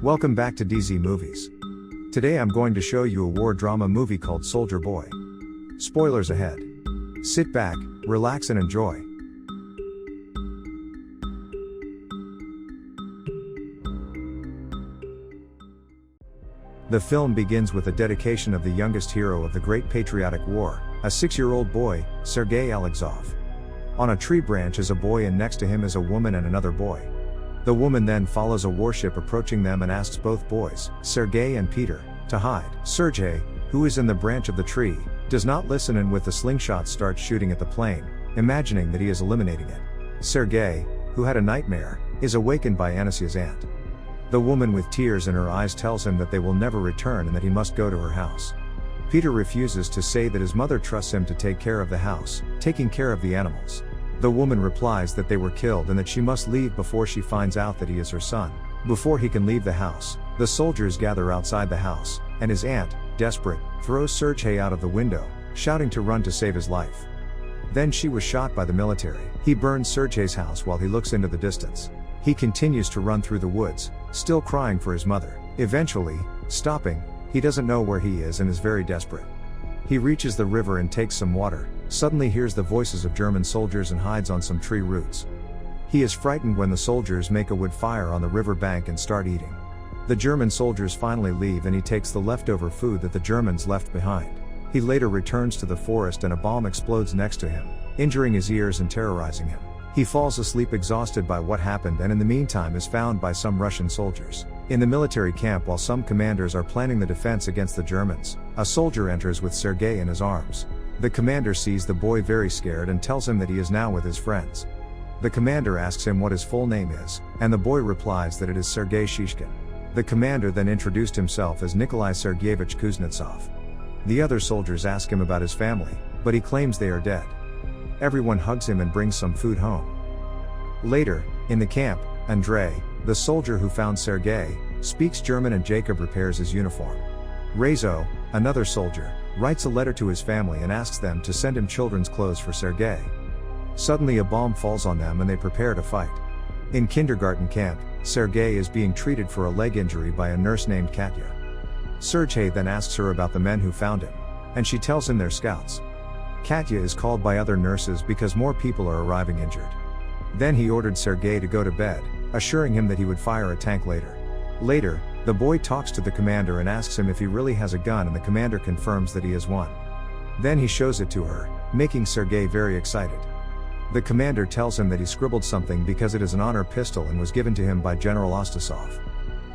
Welcome back to DZ Movies. Today I'm going to show you a war drama movie called Soldier Boy. Spoilers ahead. Sit back, relax and enjoy. The film begins with a dedication of the youngest hero of the Great Patriotic War, a 6-year-old boy, Sergei Aleshkov. On a tree branch is a boy and next to him is a woman and another boy. The woman then follows a warship approaching them and asks both boys, Sergei and Peter, to hide. Sergei, who is in the branch of the tree, does not listen and with the slingshot starts shooting at the plane, imagining that he is eliminating it. Sergei, who had a nightmare, is awakened by Anasia's aunt. The woman with tears in her eyes tells him that they will never return and that he must go to her house. Peter refuses to say that his mother trusts him to take care of the house, taking care of the animals. The woman replies that they were killed and that she must leave before she finds out that he is her son. Before he can leave the house, the soldiers gather outside the house, and his aunt, desperate, throws Sergei out of the window, shouting to run to save his life. Then she was shot by the military. He burns Sergei's house while he looks into the distance. He continues to run through the woods, still crying for his mother. Eventually, stopping, he doesn't know where he is and is very desperate. He reaches the river and takes some water, suddenly hears the voices of German soldiers and hides on some tree roots. He is frightened when the soldiers make a wood fire on the river bank and start eating. The German soldiers finally leave and he takes the leftover food that the Germans left behind. He later returns to the forest and a bomb explodes next to him, injuring his ears and terrorizing him. He falls asleep exhausted by what happened and in the meantime is found by some Russian soldiers. In the military camp while some commanders are planning the defense against the Germans, a soldier enters with Sergei in his arms. The commander sees the boy very scared and tells him that he is now with his friends. The commander asks him what his full name is, and the boy replies that it is Sergei Shishkin. The commander then introduced himself as Nikolai Sergeyevich Kuznetsov. The other soldiers ask him about his family, but he claims they are dead. Everyone hugs him and brings some food home. Later, in the camp, Andrei, the soldier who found Sergei, speaks German and Jacob repairs his uniform. Rezo, another soldier, writes a letter to his family and asks them to send him children's clothes for Sergei. Suddenly a bomb falls on them and they prepare to fight. In kindergarten camp, Sergei is being treated for a leg injury by a nurse named Katya. Sergei then asks her about the men who found him, and she tells him they're scouts. Katya is called by other nurses because more people are arriving injured. Then he ordered Sergei to go to bed, assuring him that he would fire a tank later. Later, the boy talks to the commander and asks him if he really has a gun and the commander confirms that he has one. Then he shows it to her, making Sergei very excited. The commander tells him that he scribbled something because it is an honor pistol and was given to him by General Ostasov.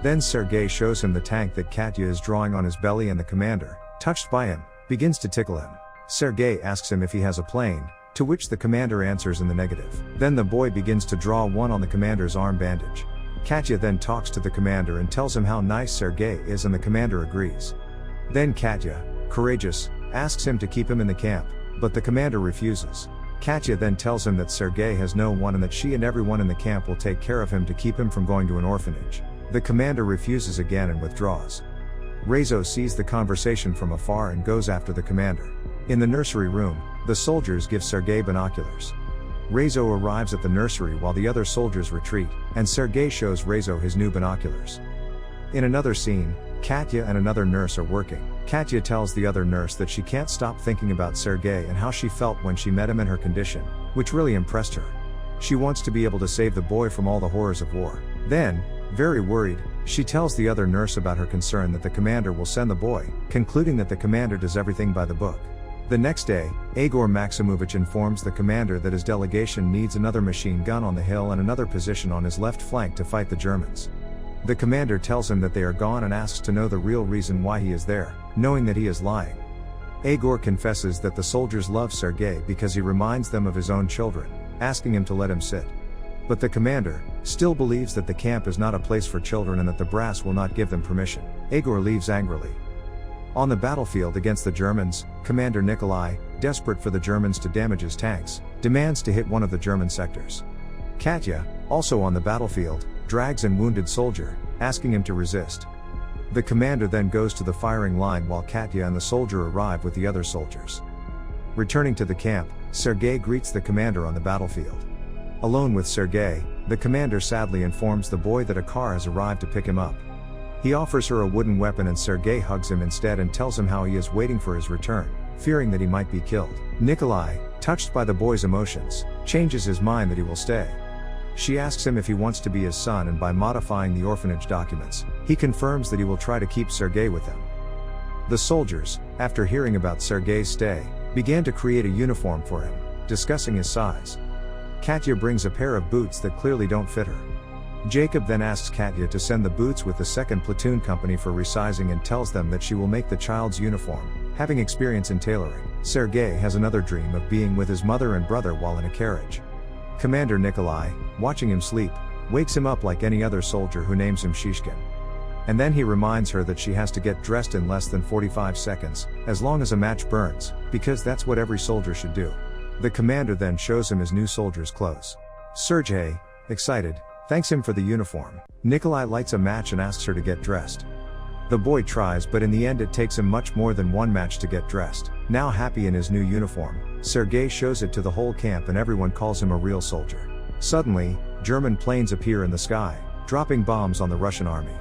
Then Sergei shows him the tank that Katya is drawing on his belly and the commander, touched by him, begins to tickle him. Sergei asks him if he has a plane, to which the commander answers in the negative. Then the boy begins to draw one on the commander's arm bandage. Katya then talks to the commander and tells him how nice Sergei is and the commander agrees. Then Katya, courageous, asks him to keep him in the camp, but the commander refuses. Katya then tells him that Sergei has no one and that she and everyone in the camp will take care of him to keep him from going to an orphanage. The commander refuses again and withdraws. Rezo sees the conversation from afar and goes after the commander. In the nursery room, the soldiers give Sergei binoculars. Rezo arrives at the nursery while the other soldiers retreat, and Sergei shows Rezo his new binoculars. In another scene, Katya and another nurse are working. Katya tells the other nurse that she can't stop thinking about Sergei and how she felt when she met him in her condition, which really impressed her. She wants to be able to save the boy from all the horrors of war. Then, very worried, she tells the other nurse about her concern that the commander will send the boy, concluding that the commander does everything by the book. The next day, Igor Maximovich informs the commander that his delegation needs another machine gun on the hill and another position on his left flank to fight the Germans. The commander tells him that they are gone and asks to know the real reason why he is there, knowing that he is lying. Igor confesses that the soldiers love Sergei because he reminds them of his own children, asking him to let him sit. But the commander still believes that the camp is not a place for children and that the brass will not give them permission. Igor leaves angrily. On the battlefield against the Germans, Commander Nikolai, desperate for the Germans to damage his tanks, demands to hit one of the German sectors. Katya, also on the battlefield, drags an wounded soldier, asking him to resist. The commander then goes to the firing line while Katya and the soldier arrive with the other soldiers. Returning to the camp, Sergei greets the commander on the battlefield. Alone with Sergei, the commander sadly informs the boy that a car has arrived to pick him up. He offers her a wooden weapon and Sergei hugs him instead and tells him how he is waiting for his return, fearing that he might be killed. Nikolai, touched by the boy's emotions, changes his mind that he will stay. She asks him if he wants to be his son, and by modifying the orphanage documents, he confirms that he will try to keep Sergei with him. The soldiers, after hearing about Sergei's stay, began to create a uniform for him, discussing his size. Katya brings a pair of boots that clearly don't fit her. Jacob then asks Katya to send the boots with the 2nd Platoon Company for resizing and tells them that she will make the child's uniform, having experience in tailoring. Sergei has another dream of being with his mother and brother while in a carriage. Commander Nikolai, watching him sleep, wakes him up like any other soldier who names him Shishkin. And then he reminds her that she has to get dressed in less than 45 seconds, as long as a match burns, because that's what every soldier should do. The commander then shows him his new soldier's clothes. Sergei, excited, thanks him for the uniform. Nikolai lights a match and asks her to get dressed. The boy tries, but in the end it takes him much more than one match to get dressed. Now happy in his new uniform, Sergei shows it to the whole camp and everyone calls him a real soldier. Suddenly, German planes appear in the sky, dropping bombs on the Russian army.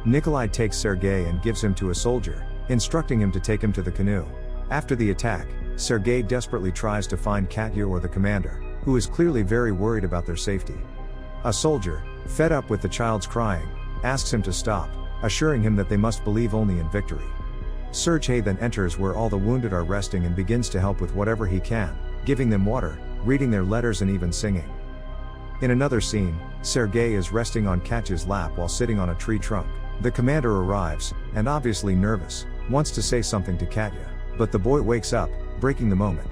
Nikolai takes Sergei and gives him to a soldier, instructing him to take him to the canoe. After the attack, Sergei desperately tries to find Katya or the commander, who is clearly very worried about their safety. A soldier, fed up with the child's crying, asks him to stop, assuring him that they must believe only in victory. Sergei then enters where all the wounded are resting and begins to help with whatever he can, giving them water, reading their letters and even singing. In another scene, Sergei is resting on Katya's lap while sitting on a tree trunk. The commander arrives, and obviously nervous, wants to say something to Katya, but the boy wakes up, breaking the moment.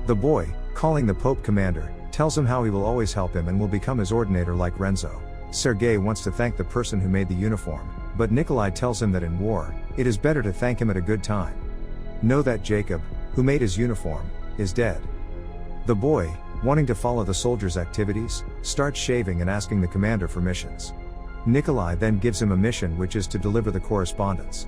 The boy, calling the Pope commander, tells him how he will always help him and will become his ordinator like Renzo. Sergei wants to thank the person who made the uniform, but Nikolai tells him that in war, it is better to thank him at a good time. Know that Jacob, who made his uniform, is dead. The boy, wanting to follow the soldiers' activities, starts shaving and asking the commander for missions. Nikolai then gives him a mission, which is to deliver the correspondence.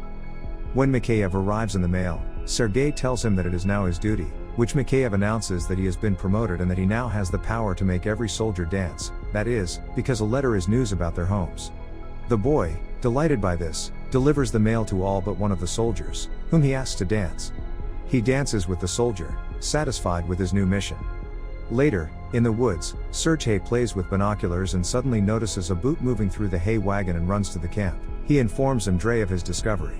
When Mikheyev arrives in the mail, Sergei tells him that it is now his duty, which Mikheyev announces that he has been promoted and that he now has the power to make every soldier dance, that is, because a letter is news about their homes. The boy, delighted by this, delivers the mail to all but one of the soldiers, whom he asks to dance. He dances with the soldier, satisfied with his new mission. Later, in the woods, Sergei plays with binoculars and suddenly notices a boot moving through the hay wagon and runs to the camp. He informs Andrei of his discovery.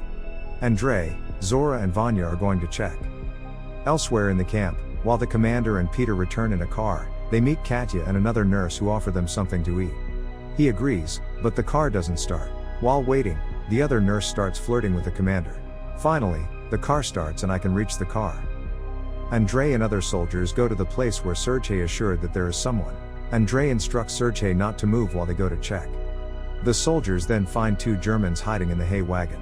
Andrei, Zora and Vanya are going to check. Elsewhere in the camp, while the commander and Peter return in a car, they meet Katya and another nurse who offer them something to eat. He agrees, but the car doesn't start. While waiting, the other nurse starts flirting with the commander. Finally, the car starts and I can reach the car. Andrei and other soldiers go to the place where Sergei is assured that there is someone. Andrei instructs Sergei not to move while they go to check. The soldiers then find 2 Germans hiding in the hay wagon.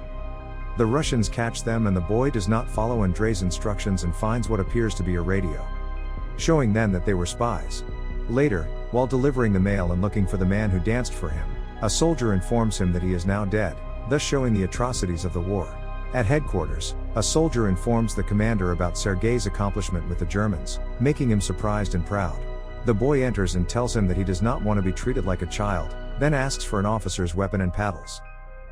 The Russians catch them and the boy does not follow Andrei's instructions and finds what appears to be a radio, showing then that they were spies. Later, while delivering the mail and looking for the man who danced for him, a soldier informs him that he is now dead, thus showing the atrocities of the war. At headquarters, a soldier informs the commander about Sergei's accomplishment with the Germans, making him surprised and proud. The boy enters and tells him that he does not want to be treated like a child, then asks for an officer's weapon and paddles.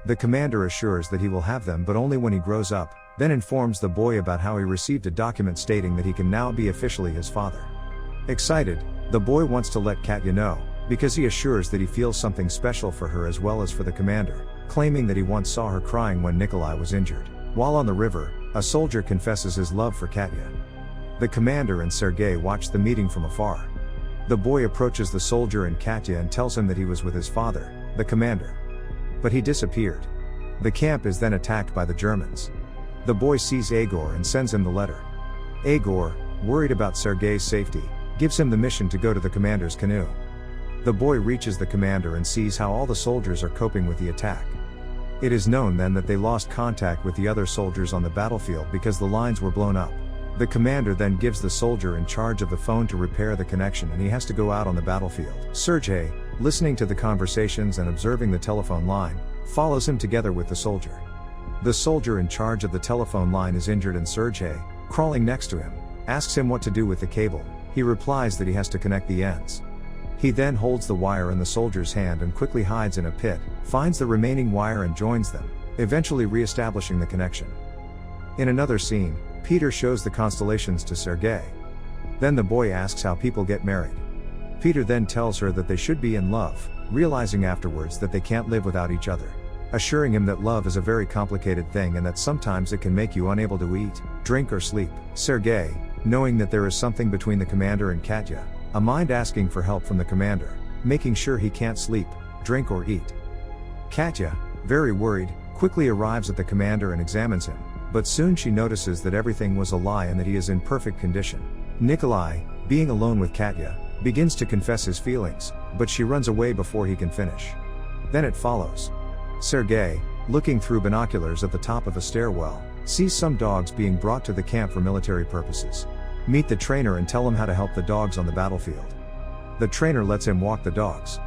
The commander assures that he will have them but only when he grows up, then informs the boy about how he received a document stating that he can now be officially his father. Excited, the boy wants to let Katya know, because he assures that he feels something special for her as well as for the commander, claiming that he once saw her crying when Nikolai was injured. While on the river, a soldier confesses his love for Katya. The commander and Sergei watch the meeting from afar. The boy approaches the soldier and Katya and tells him that he was with his father, the commander. But he disappeared. The camp is then attacked by the Germans. The boy sees Egor and sends him the letter. Egor, worried about Sergei's safety, gives him the mission to go to the commander's canoe. The boy reaches the commander and sees how all the soldiers are coping with the attack. It is known then that they lost contact with the other soldiers on the battlefield because the lines were blown up. The commander then gives the soldier in charge of the phone to repair the connection and he has to go out on the battlefield. Sergei, listening to the conversations and observing the telephone line, follows him together with the soldier. The soldier in charge of the telephone line is injured and Sergei, crawling next to him, asks him what to do with the cable. He replies that he has to connect the ends. He then holds the wire in the soldier's hand and quickly hides in a pit, finds the remaining wire and joins them, eventually re-establishing the connection. In another scene, Peter shows the constellations to Sergei. Then the boy asks how people get married. Peter then tells her that they should be in love, realizing afterwards that they can't live without each other, assuring him that love is a very complicated thing and that sometimes it can make you unable to eat, drink or sleep. Sergei, knowing that there is something between the commander and Katya, a mind asking for help from the commander, making sure he can't sleep, drink or eat. Katya, very worried, quickly arrives at the commander and examines him, but soon she notices that everything was a lie and that he is in perfect condition. Nikolai, being alone with Katya, begins to confess his feelings, but she runs away before he can finish. Then it follows. Sergei, looking through binoculars at the top of a stairwell, sees some dogs being brought to the camp for military purposes. Meet the trainer and tell him how to help the dogs on the battlefield. The trainer lets him walk the dogs.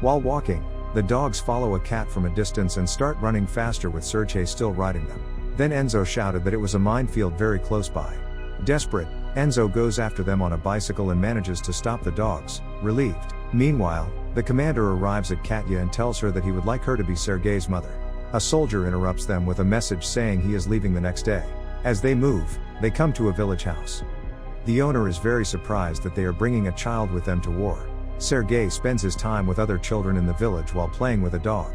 While walking, the dogs follow a cat from a distance and start running faster with Sergei still riding them. Then Enzo shouted that it was a minefield very close by. Desperate, Enzo goes after them on a bicycle and manages to stop the dogs, relieved. Meanwhile, the commander arrives at Katya and tells her that he would like her to be Sergei's mother. A soldier interrupts them with a message saying he is leaving the next day. As they move, they come to a village house. The owner is very surprised that they are bringing a child with them to war. Sergei spends his time with other children in the village while playing with a dog.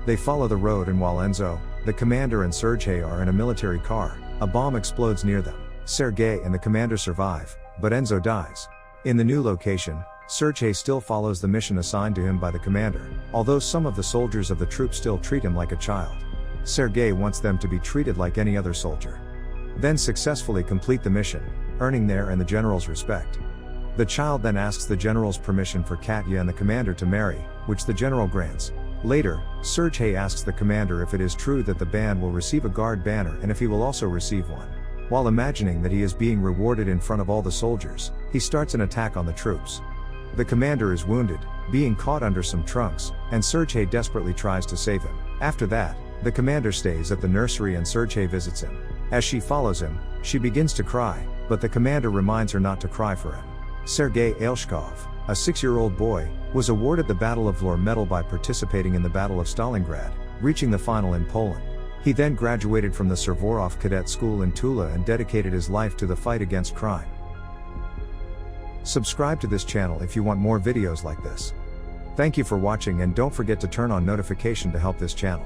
They follow the road and while Enzo, the commander and Sergei are in a military car, a bomb explodes near them. Sergei and the commander survive, but Enzo dies. In the new location, Sergei still follows the mission assigned to him by the commander, although some of the soldiers of the troop still treat him like a child. Sergei wants them to be treated like any other soldier. Then successfully complete the mission, earning their and the general's respect. The child then asks the general's permission for Katya and the commander to marry, which the general grants. Later, Sergei asks the commander if it is true that the band will receive a guard banner and if he will also receive one. While imagining that he is being rewarded in front of all the soldiers, he starts an attack on the troops. The commander is wounded, being caught under some trunks, and Sergei desperately tries to save him. After that, the commander stays at the nursery and Sergei visits him. As she follows him, she begins to cry, but the commander reminds her not to cry for him. Sergei Aleshkov, a 6-year-old boy, was awarded the Battle of Vlor medal by participating in the Battle of Stalingrad, reaching the final in Poland. He then graduated from the Suvorov Cadet School in Tula and dedicated his life to the fight against crime. Subscribe to this channel if you want more videos like this. Thank you for watching and don't forget to turn on notification to help this channel.